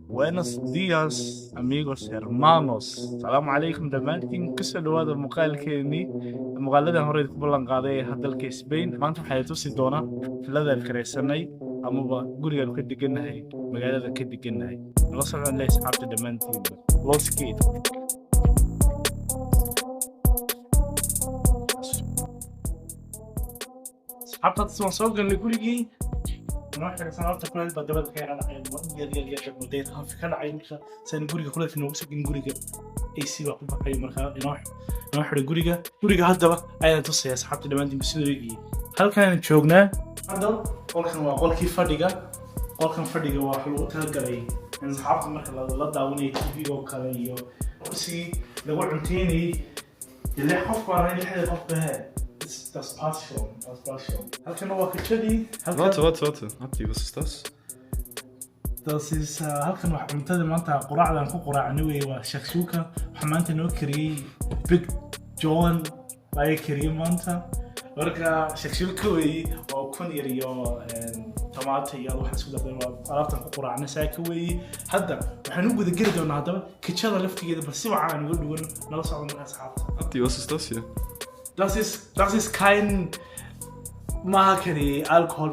Buenos días, amigos, hermanos. Salaamu calaykum dhammaantiin. Kusoo dhawaada muuqaalkeenii muuqaaladan hore ku ballan qaaday ee dalka Spain. Maanta waxay tusi doonaa filadaan kareysanay amaba gurigaan ka degannahay magaalada ka degannahay. Nala socon leh asxaabta dhammaantiinba. Los Gate. Asxaabta soo soo galnay gurigii. نروح سنوات كل البدوات كان على يا مدير خاف كان عين سن غوريغا كل في نوسو كين غوريغا اي سي واخ بخاي marka نروح غوريغا hadaba ayaan tusay asxaabta dhamaantiin sidoo halkaan joognaa hadda qolkan waa qolkii fadhiga waa wax lagu talagalay in asxaabta marka la daawanayo TV oo kale iyo si lagu cunteynay ilaa qof waa inay qof bahay. Das passt schon. Halkan waa kitchen. Warte. Abdi, was ist das? Das ist halkan wax cuntada maanta quraacdan ku quraacnay way waa shakshuka. Waxa maanta noo kariyay Big John ay kariyay maanta. Marka shakshuka way oo kun yar iyo tomato iyo waxa isku darday alaabtan ku quraacnay saaka way. Hadda waxaan u guda geli doonaa hadaba kitchen laftigeeda bal si wacan uga dhuwan nala socon asxaabta. Abdi, was ist das hier? Das ist kein Alkohol.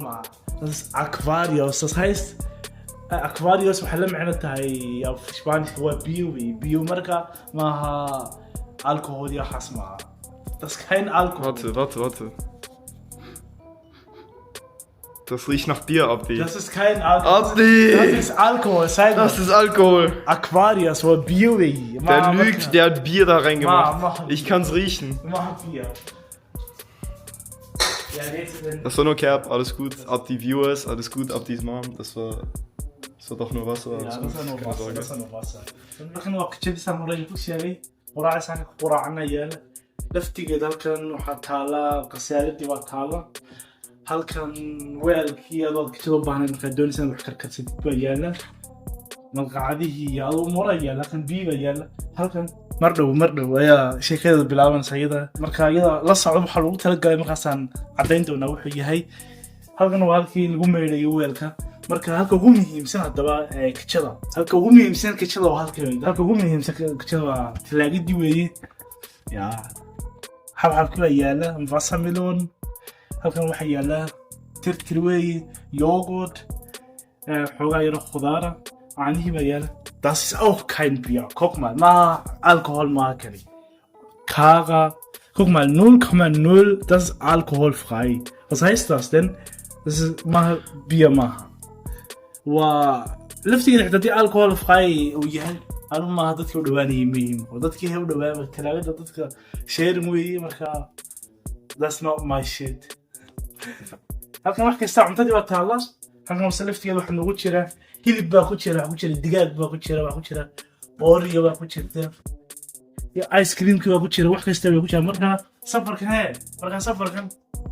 Das ist Aquarius. Das heißt, Aquarius وحلا معناتها auf Spanisch هو Bio Marca معها Alkohol يا حسمها. Das ist kein Alkohol. Warte. Das riecht nach Bier, Abdi. Das ist kein Alkohol. Abdi! Das ist Alkohol. Das ist Alkohol. Aquarius oder Bio. Der lügt, der hat Bier da reingemacht. Ich kann's riechen. Mach Bier. Das war nur Kerb, alles gut. Abdi Viewers, alles gut. Abdi's Mom, das war doch nur Wasser. Ja, das war nur Wasser. Dann noch kitchen samurai kushari. Qura'a san qura'ana yala. Laftigeeda halkan waxa taala qasaaladii waa taala. halkan weelkii adood kitchen u baahnay marka doonaysan wax karkarsid baa yaala. Malqacadihii adu moraya laakiin biiba yaala. halkan mardhow ayaa sheekada bilaabanaysa iyada marka iyada la socdo waxa lagu talagalay markaasaan cadeyn doonaa wuxuu yahay halkan waa halkii lagu meereeyo weelka marka halka ugu muhiimsan hadaba kitchen halka ugu muhiimsan kitchen waa waa talaagidii weeye ya xabxabka yaala watermelon halkan waxa yaala tirtir weeye yogurt xoogaa yar khudaar caanihi baa yaala. Das ist auch kein Bier. Guck mal, Alkohol Marketing. Kara, guck mal, 0,0, das ist alkoholfrei. Was heißt das denn? Das ist mal Bier machen. لفتي نحن دي alkoholfrei وياهل أنا ما هذا دواني مهم وده كي هو دواني الكلام ده شير موي مركا. That's not my shit. هل كان واحد كيستعمل تدي وقت الله؟ هل كان وصلت كده وحنا نقول شراء hilib baa ku jira digaag baa ku jira booriyo baa ku jirta iyo ice cream baa ku jira wax kasta baa ku jira marka safarkan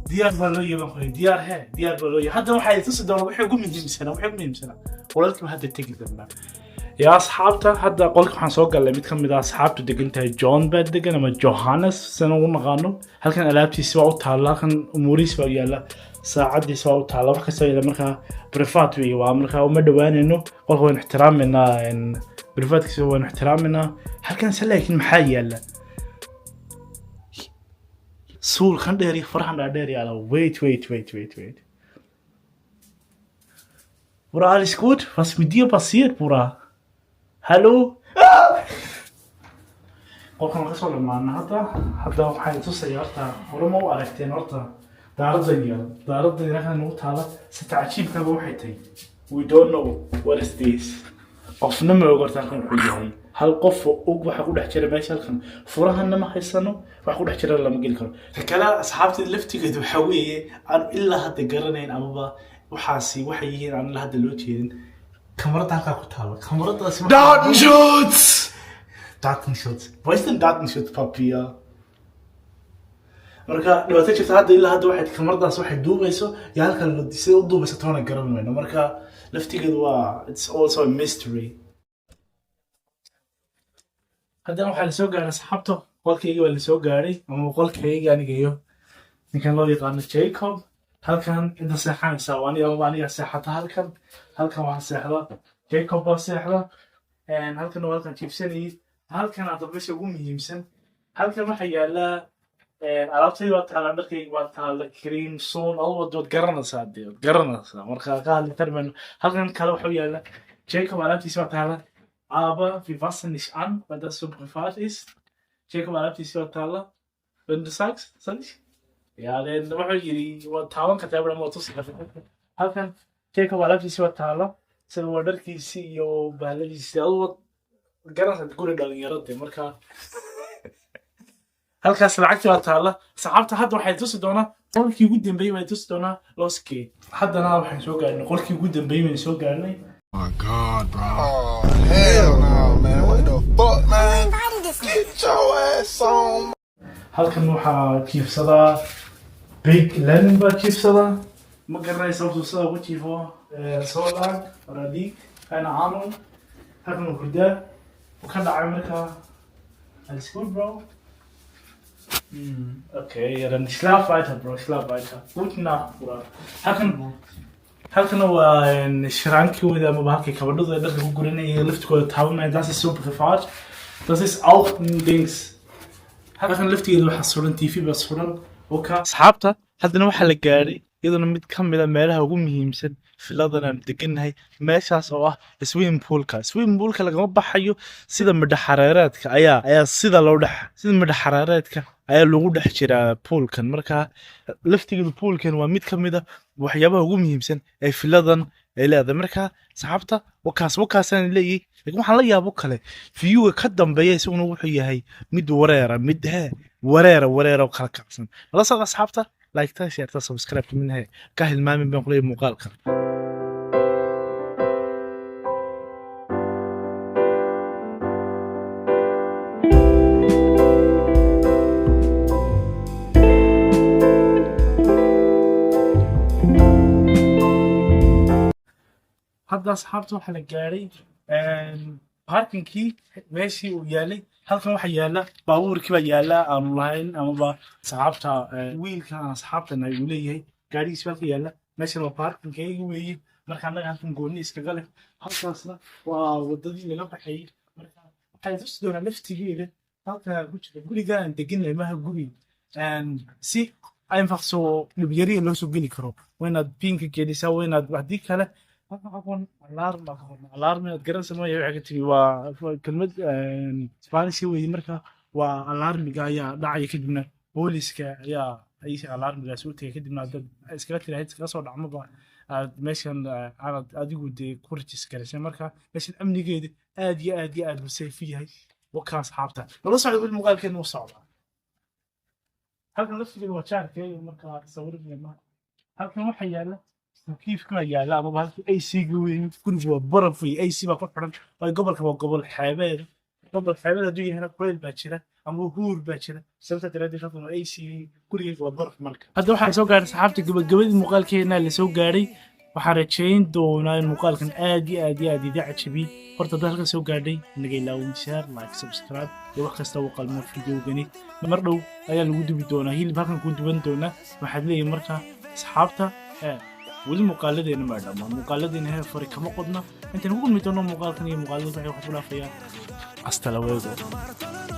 diyaar baa loo yahay diyaar baa loo yahay hadda waxay tusi doonaa wixii ugu muhiimsan qolalkii hadda tagi doonaa ya asxaabta hadda qolka waxaan soo galay mid kamid ah asxaabtu degantahay John baa degan ama Johannes sano u naqaano halkan alaabtiisa waa u taala halkan umuuriis baa yaala saacadii soo taala wax kasta ila marka privat weey waa marka uma dhawaanayno qolka waan ixtiraaminaa in privatkiisa waan ixtiraaminaa halkan laakiin maxaa yaala suul kan dheer iyo farxan dheer yaala wait Bura, alles gut? Was mit dir passiert, Bura? Hallo? qolkan ka soo lamaana hadda waxay tusay horta hormo u aragteen horta daaradda yarahan ugu taala si tacajiibka waxay tahay we don't know what is this qofna ma ogorta kan wuxuu yahay hal qof oo waxa ku dhex jira meesha halkan furahanna ma haysano wax ku dhex jira lama geli karo kala asxaabta laftigeedu waxa weeye aan ilaa hadda garanayn amaba waxaasi waxay yihiin aan ilaa hadda loo jeedin kamarada halka ku taala kamaradaasi Datenschutz wo ist denn Datenschutzpapier marka dhawaato jirta hadda ilaa hadda waxay kamaradaas waxay duubayso yaa halkan la disay u duubayso toona garanayno marka laftigeedu waa it's also a mystery hadda waxa la soo gaaray asxaabto qolkayga waa la soo gaaray ama qolkayga aniga iyo ninkan loo yaqaan Jacob halkan inta seexanaysa aniga seexata halkan waxaan seexda Jacob baa seexda halkan waa halkan jiibsanayay halkan aad meesha ugu muhiimsan halkan waxa yaala alaabtay waa taala dharkayga waa taala cream soon alwad garanaysaa dee garanaysaa marka ka hadli tarman halkan kale waxa yaala Jacob alaabtiisa waa taala aber wir fassen nicht an weil das so privat ist Jacob alaabtiisa waa taala wenn du sagst sag ich ja den waxa yiri waa taawan ka taabana mooto halkan Jacob alaabtiisa waa taala sida waa dharkiisi iyo baaladiisa alwad garanaysaa guri dhalinyarada marka halkaas lacagta waa taala saxaabta hadda waxay tusi doonaa qolkii ugu dambeeyay way tusi doonaa loskii haddana waxaan soo gaarnay qolkii ugu dambeeyay waan soo gaarnay my god bro oh hell no man what the fuck man get your ass on halkan waxaa jiifsadaa big len baa jiifsadaa ma garanay sababtu sida ugu jiifo soo laag radiig kana caano halkan hurdaa ka dhacay markaa alles gut bro Okay, ja, dann schlaf weiter, Bro, schlaf weiter. Gute Nacht, Bruder. Halkan waa Schranke oder ama halkay kabadhada dharka ku guranayay laftkooda taabanaya das ist so privat. Das ist auch ein Dings. Halkan laftigeeda waxa suran TV baa suran. Okay. Asxaabta haddana waxa la gaaray iyaduna mid ka mid ah meelaha ugu muhiimsan filadan aan deganahay meeshaas oo ah swimming poolka lagama baxayo sida midhaxareereedka ayaa sida loo dhex sida midhaxareereedka ayaa lagu dhex jiraa poolkan marka laftigeedu poolkan waa mid ka mid ah waxyaabaha ugu muhiimsan ee filadan ay leedahay marka saxaabta wakaasaan leeyahay laakiin waxaan la yaabo kale view ka dambeeya isaguna wuxuu yahay mid wareera kala kacsan la socda saxaabta like ta share ta subscribe minha ka hilmaamin baan qolay muuqaalka hadda asxaabta waxa la gaaray parkingkii meeshii uu yaalay halkan waxa yaala baabuurkii baa yaala aan lahayn ama saxaabta wiilka aan saxaabtana uu leeyahay gaarigiisa halka yaala meeshan waa parkingkii weeyay marka anaga halkan gooni iskaga leh halkaasna waa wadadii laga baxay marka waxay tusi doonaa laftigeeda halka ku jira gurigaan deganay maha guri si einfach so dhibiyari loo soo geli karo waynaad pinka gelisaa waynaad waxdii kale alarm aad garanaysa ma yahay waxa waa kelmad Spanish weey marka waa alarmiga ayaa dhacay kadibna booliska ayaa ay alarmiga soo tagay kadibna dad iska tiraahid iska soo dhacmaba aad meeshan aad adigu de ku register marka meeshan amnigeeda aad u safe yahay wakaas xaabta loo socdo muuqaalkeena u socda halkan laftigeeda waa jaarkay marka sawirkeena halkan waxa yaala كيف كنا يا لا ما أي شيء قوي كل جوا برا في أي شيء بقول حرام قبل حبيب هدوي هنا كل باشرة أما هور باشرة سبت ترى شافوا أي شيء كل جوا برا في ملك هذا واحد سوق قاري صحابتي قبل المقال كنا اللي سوق قاري وحرتشين دونا المقال كان آدي دعت شبيه فرت ذلك سوق قاري نجي لاون شير لايك سبسكرايب لوقت استوى قلنا في فيديو جني مرة أيا الودو بدونا هي اللي باكن كنت بنتونا واحد لي مرة صحابته weli muuqaaladeena ma dhama muuqaaladeena heer fari kama qodna inta nagu kulmi doono muuqaalkan iyo muuqaalada waxay wax ku dhaafayaan hasta luego